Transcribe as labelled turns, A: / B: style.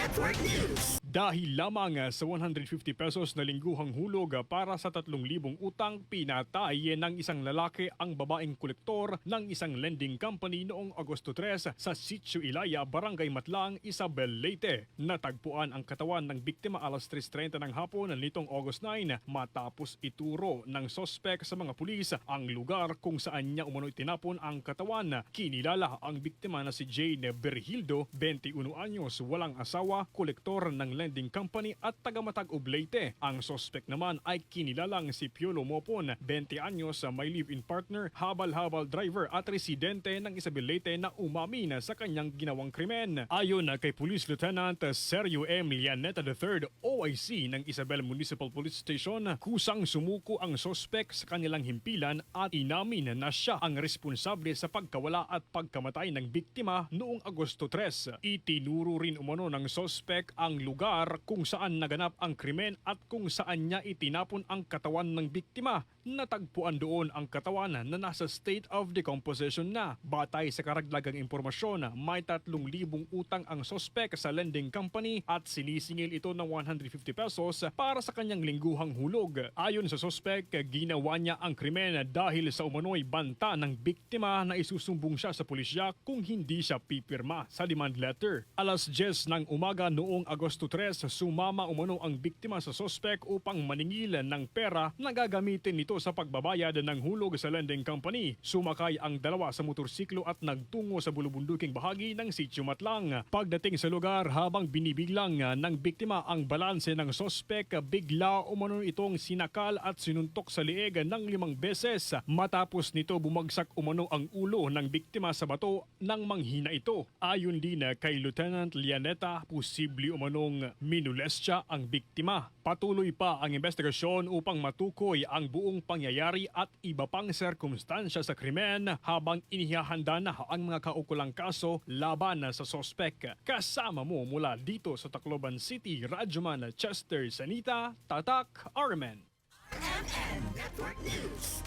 A: Network News.
B: Dahil lamang sa 150 pesos na lingguhang hulog para sa 3,000 utang, pinatay ng isang lalaki ang babaeng kolektor ng isang lending company noong Agosto 3 sa Sitio Ilaya, Barangay Matlang, Isabel, Leyte. Natagpuan ang katawan ng biktima alas 3:30 ng hapon nitong August 9 matapos ituro ng sospek sa mga pulis ang lugar kung saan niya umano itinapon ang katawan. Kinilala ang biktima na si Jane Berhildo, 21 anyos, walang asawa, kolektor ng lending company at taga-Matag, Leyte. Ang sospek naman ay kinilalang si Piolo Mopon, 20 anyos, may live-in partner, habal-habal driver at residente ng Isabel, Leyte na umamin sa kanyang ginawang krimen. Ayon kay Police Lieutenant Sergio M. Lianeta III, OIC ng Isabel Municipal Police Station, kusang sumuko ang sospek sa kanilang himpilan at inamin na siya ang responsable sa pagkawala at pagkamatay ng biktima noong Agosto 3. Itinuro rin umano ng sospek ang lugar kung saan naganap ang krimen at kung saan niya itinapon ang katawan ng biktima. Natagpuan doon ang katawan na nasa state of decomposition na. Batay sa karagdagang impormasyon, may 3,000 utang ang sospek sa lending company at sinisingil ito ng 150 pesos para sa kanyang lingguhang hulog. Ayon sa sospek, ginawa niya ang krimen dahil sa umano'y banta ng biktima na isusumbong siya sa pulisya kung hindi siya pipirma sa demand letter. Alas 10 ng umaga noong Agosto 3, sumama umano ang biktima sa sospek upang maningil ng pera na gagamitin nito sa pagbabayad ng hulog sa lending company. Sumakay ang dalawa sa motorsiklo at nagtungo sa bulubunduking bahagi ng Sitio Matlang. Pagdating sa lugar, habang binibiglang ng biktima ang balanse ng sospek, bigla umano itong sinakal at sinuntok sa lieg ng 5 beses. Matapos nito bumagsak umano ang ulo ng biktima sa bato nang manghina ito. Ayon din kay Lieutenant Lianeta, posible umanong minulestya ang biktima. Patuloy pa ang investigasyon upang matukoy ang buong pangyayari at iba pang sirkumstansya sa krimen habang inihahanda na ang mga kaukulang kaso laban sa sospek. Kasama mo mula dito sa Tacloban City, Radyoman Chester Sanita, Tatak, Armen.
A: RMN Network News.